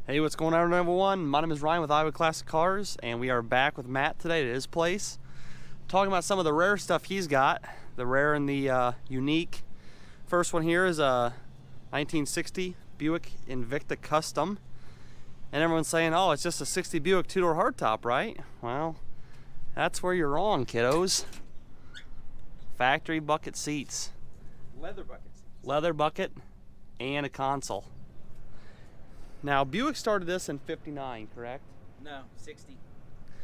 Hey, what's going on, everyone? My name is Ryan with Iowa Classic Cars, and we are back with Matt today at his place, talking about some of the rare stuff he's got, the rare and the unique. First one here is a 1960 Buick Invicta Custom, and everyone's saying, oh, it's just a 60 Buick two-door hardtop, right? Well, that's where you're wrong, kiddos. Factory bucket seats. Leather bucket seats. Leather bucket and a console. Now, Buick started this in '59, correct? No, 60.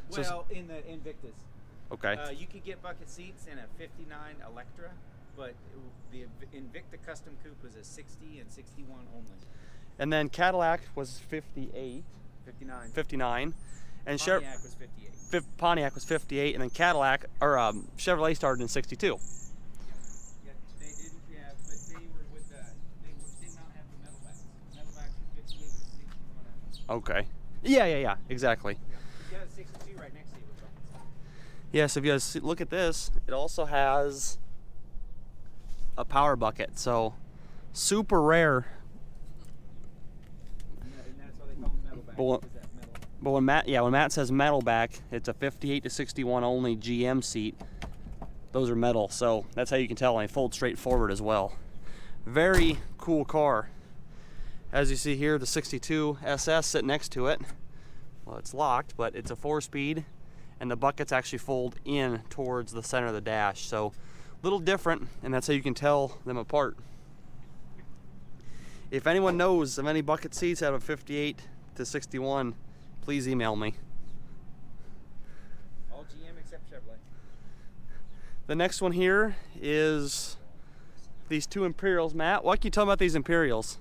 So Well, in the Invictas. Okay. You could get bucket seats in a 59 Electra, but the Invicta Custom Coupe was a 60 and 61 only. And then Cadillac was 58. 59. 59. And Pontiac was 58. Pontiac was 58, and then Cadillac, or Chevrolet started in 62. Yeah, they didn't have, but they were with the, they did not have the metal backs. Metal backs were 58 and 61. Okay. Yeah, exactly. Yeah. You got a 62 right next to you with buckets. Yeah, so if you guys look at this, it also has a power bucket, so super rare. And that's why they call them metal backs. But Because that metal. But when Matt says metal back, it's a 58 to 61 only GM seat. Those are metal, so that's how you can tell. And they fold straight forward as well. Very cool car. As you see here, the 62 SS sitting next to it. Well, it's locked, but it's a 4-speed, and the buckets actually fold in towards the center of the dash. So a little different, and that's how you can tell them apart. If anyone knows of any bucket seats out of 58 to 61, please email me. All GM except Chevrolet. The next one here is these two Imperials. Matt, what can you tell me about these Imperials?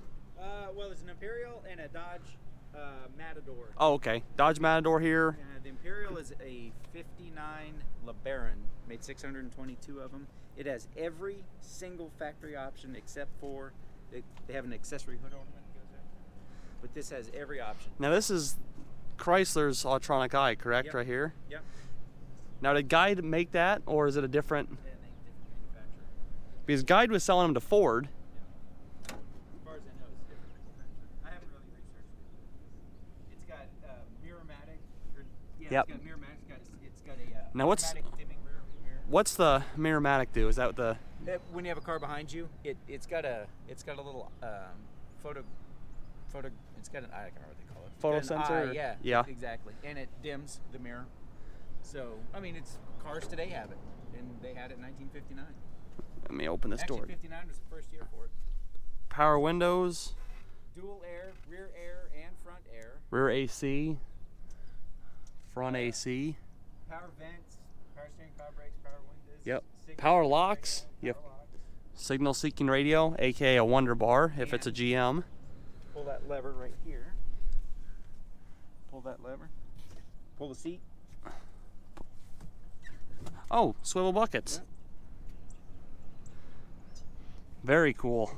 Well, there's an Imperial and a Dodge Matador. Oh, okay. Dodge Matador here. The Imperial is a 59 LeBaron, made 622 of them. It has every single factory option except for they have an accessory hood ornament that goes there. But this has every option. Now this is Chrysler's electronic eye, correct? Yep. Right here? Yep. Now did Guide make that, or is it a different? Yeah, they different manufacturer. Because Guide was selling them to Ford. As far as I know, it's a different manufacturer. I haven't really researched it. It's got Mirrormatic. Yep. It's got Mirrormatic. It's got a Now what's- automatic dimming rear mirror. What's the Mirrormatic do? Is that what the? When you have a car behind you, it's got a little photo. It's got an eye. I can't remember what they call it. Photo It's got an sensor? eye, Yeah. Exactly. And it dims the mirror. So I mean, it's cars today have it, and they had it in 1959. Let me open this door. Actually, 59 was the first year for it. Power windows, Dual air, rear air, and front air. rear AC, front AC. Power vents, power steering, power brakes, power windows. Yep. signal Power seeking locks. radio, Yep. power locks. Signal seeking radio, aka a Wonder Bar if it's a And- GM. Pull that lever right here. Pull that lever. Pull the seat. Oh, swivel buckets. Yep. Very cool.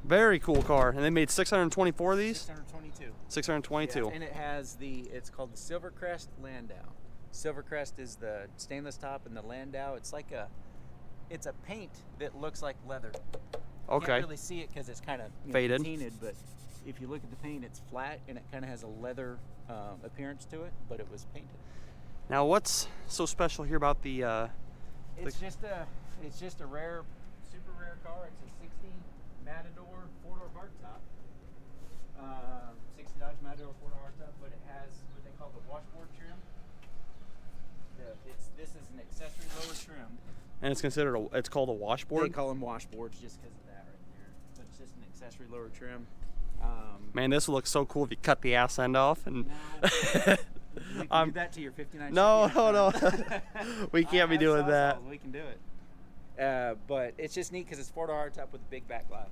Very cool car. And they made 624 of these? 622. 622. Yeah, and it has it's called the Silvercrest Landau. Silvercrest is the stainless top, and the Landau, it's a paint that looks like leather. You Okay. can't really see it because it's kind of Faded. painted, but if you look at the paint, it's flat and it kind of has a leather appearance to it, but it was painted. Now, what's so special here about the? It's just a rare, super rare car. It's a 60 Matador 4-door hardtop. 60 Dodge Matador 4-door hardtop, but it has what they call the washboard trim. This is an accessory lower trim. And it's considered it's called a They washboard. call them washboards just because of that right there. But it's just an accessory lower trim. Man, this would look so cool if you cut the ass end off and. We can do that to your 59. No, Chevy. no. We can't be doing that. We can do it. But it's just neat because it's 4-door hardtop with a big back glass.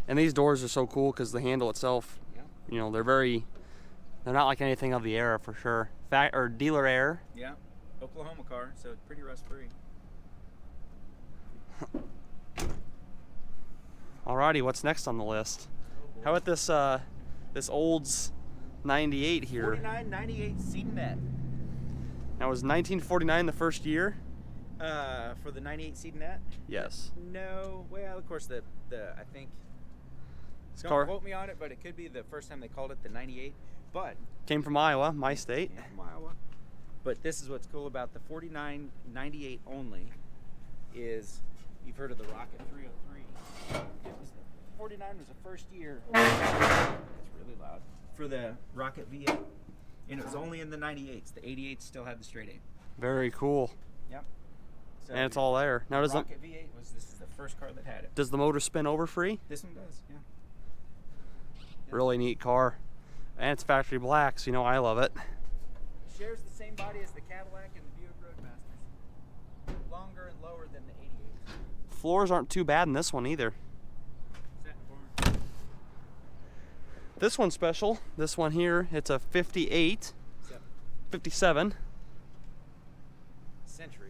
And these doors are so cool because the handle itself, Yeah. you know, they're not like anything of the era for sure. Or dealer air. Yeah. Oklahoma car, so it's pretty rust free. Alrighty, what's next on the list? How about this Olds 98 here? 49, 98 Sedanette. Now, was 1949 the first year? For the 98 Sedanette? Yes. No. Well, of course, the I think Don't quote me on it, but it could be the first time they called it the 98. But came from Iowa, my state. yeah, from Iowa. But this is what's cool about the 49 98 only is, you've heard of the Rocket 303. It was the 49 was the first year. It's really loud for the Rocket V8, and it was only in the 98s. The 88s still had the straight 8. Very cool. Yep. So And it's all there. Now does Rocket V8 this is the first car that had it. Does the motor spin over free? This one does, yeah. Really neat car. And it's factory black, so you know I love it. Shares the same body as the Cadillac and the Buick Roadmasters. Longer and lower than the 88. Floors aren't too bad in this one either. This one's special. This one here, it's a 58, 57 Century.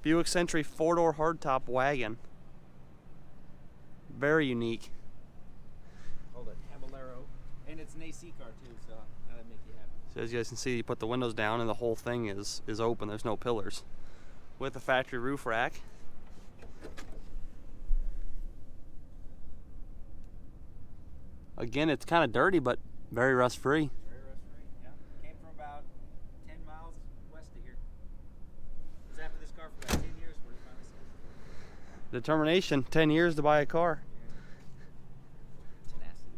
Buick Century 4-door hardtop wagon. Very unique. Called a Caballero. And it's an AC car too, so that'll make you happy. So as you guys can see, you put the windows down and the whole thing is open. There's no pillars. With a factory roof rack. Again, it's kind of dirty, but very rust-free. Very rust-free, yeah. Came from about 10 miles west of here. Was after this car for about 10 years before we finally sold it. Determination, 10 years to buy a car. Yeah. Tenacity.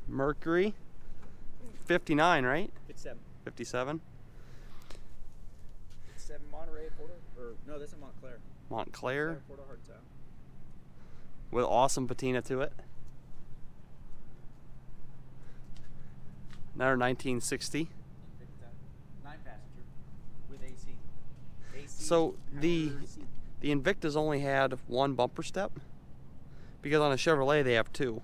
Mercury, 59, right? 57. 57. 57 Monterey, or no, that's a Montclair. Montclair. Porto hardtop. With awesome patina to it. Another 1960. 9-passenger with AC. So the Invictas only had one bumper step, because on a Chevrolet they have two,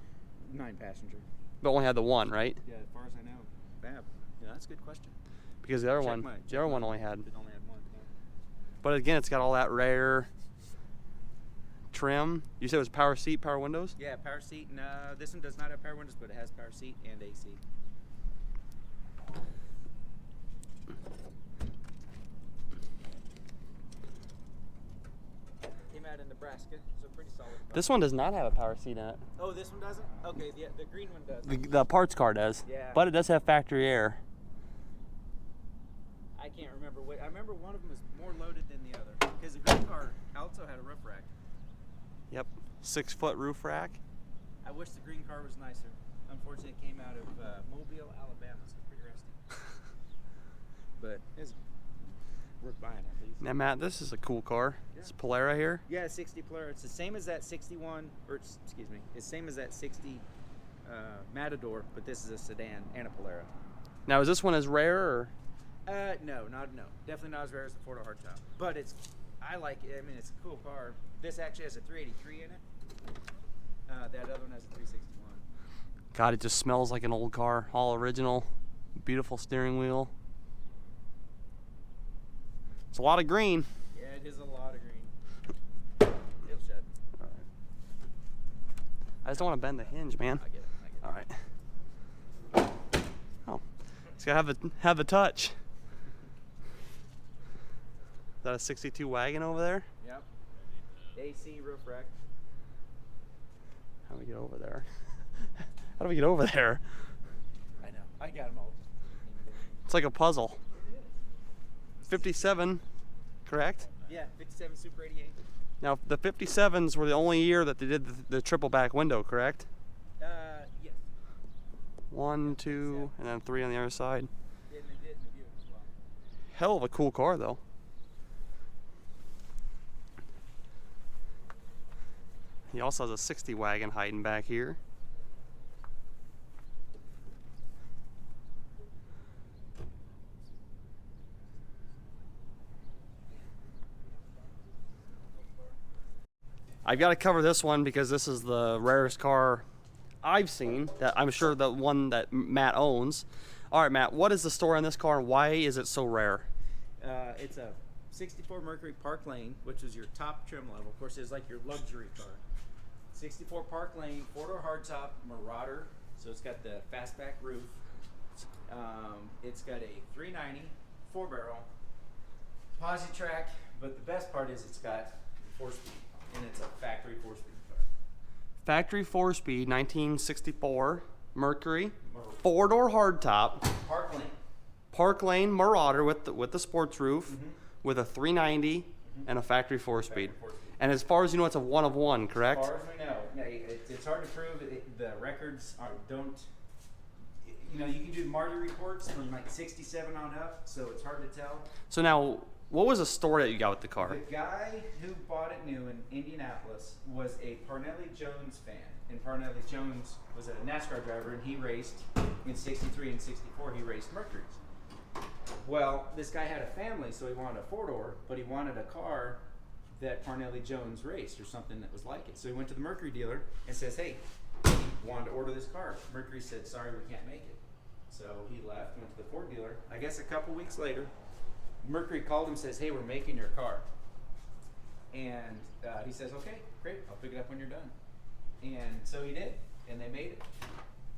9-passenger. but only had the one, right? Yeah, as far as I know. Fab. Yeah, that's a good question. Because the other Check one, my- the other one only had. It only had one. Yeah. But again, it's got all that rare trim. You said it was power seat, power windows? Yeah, power seat. And this one does not have power windows, but it has power seat and AC. Came out in Nebraska, so pretty solid. This one does not have a power seat in it. Oh, this one doesn't? Okay, the green one does. The parts car does. Yeah. But it does have factory air. I can't remember what. I remember one of them was more loaded than the other. Because the green car also had a roof rack. Yep. 6-foot roof rack. I wish the green car was nicer. Unfortunately, it came out of Mobile, Alabama, so it's pretty rusty. But it's worth buying at least. Now, Matt, this is a cool car. Yeah. It's Polara here. Yeah, 60 Polara. It's the same as that 61, or excuse me, it's the same as that 60 Matador, but this is a sedan and a Polara. Now, is this one as rare, or? No, definitely not as rare as the 4-door hardtop. But I like it. I mean, it's a cool car. This actually has a 383 in it. That other one has a 361. God, it just smells like an old car. All original. Beautiful steering wheel. It's a lot of green. Yeah, it is a lot of green. It'll shut. All right. I just don't want to bend the hinge, man. I get it. All right. Oh, it's gotta have the touch. Is that a 62 wagon over there? Yep. AC roof rack. How do we get over there? How do we get over there? I know. I got them all. It's like a puzzle. 57, correct? Yeah, 57 Super 88. Now, the 57s were the only year that they did the triple back window, correct? Yes. 1, 2, and then 3 on the other side. And they did in the Buick as well. Hell of a cool car, though. He also has a 60 wagon hiding back here. I've got to cover this one because this is the rarest car I've seen, that I'm sure the one that Matt owns. All right, Matt, what is the story on this car and why is it so rare? It's a 64 Mercury Park Lane, which is your top trim level. Of course, it's like your luxury car. 64 Park Lane, 4-door hardtop, Marauder. So it's got the fastback roof. It's got a 390 4-barrel posi track, but the best part is it's got 4-speed. and it's a factory 4-speed car. Factory 4-speed, 1964 Mercury, 4-door hardtop, Park Lane Marauder with the sports roof, with a 390 and a factory 4-speed. And as far as you know, it's a 1 of 1, correct? As far as we know, it's hard to prove. The records don't. You know, you can do Marty reports from like 67 on up, so it's hard to tell. So now, what was the story that you got with the car? The guy who bought it new in Indianapolis was a Parnelli Jones fan, and Parnelli Jones was a NASCAR driver, and he raced in '63 and '64. He raced Mercuries. Well, this guy had a family, so he wanted a 4-door, but he wanted a car that Parnelli Jones raced or something that was like it. So he went to the Mercury dealer and says, "Hey, he wanted to order this car." Mercury said, "Sorry, we can't make it." So he left, went to the Ford dealer. I guess a couple weeks later, Mercury called him and says, "Hey, we're making your car." And he says, "Okay, great, I'll pick it up when you're done." And so he did, and they made it.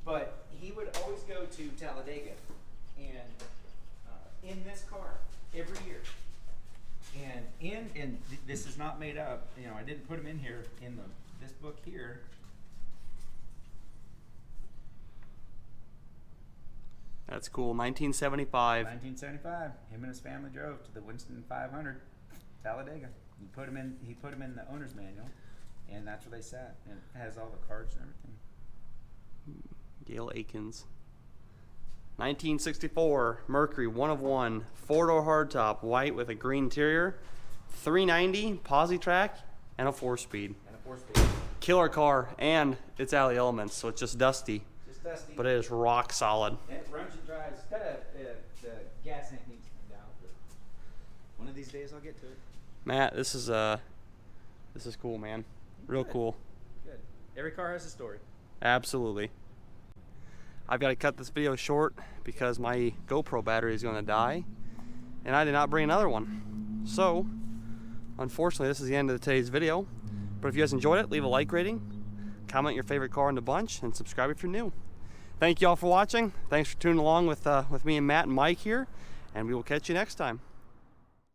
But he would always go to Talladega and in this car every year. And this is not made up. You know, I didn't put him in here in this book here. That's cool. 1975. 1975. Him and his family drove to the Winston 500, Talladega. He put him in the owner's manual, and that's where they sat. And it has all the cards and everything. Gail Akins. 1964 Mercury 1 of 1, 4-door hardtop, white with a green interior, 390 posi track, and a 4-speed. Killer car, and it's out of the elements, so it's just dusty. But it is rock solid. It runs and drives. The gas tank needs to come down. But one of these days I'll get to it. Matt, this is cool, man. Real cool. Good. Every car has a story. Absolutely. I've got to cut this video short because my GoPro battery is going to die, and I did not bring another one. So, unfortunately, this is the end of today's video. But if you guys enjoyed it, leave a like rating, comment your favorite car in the bunch, and subscribe if you're new. Thank you all for watching. Thanks for tuning along with me and Matt and Mike here, and we will catch you next time.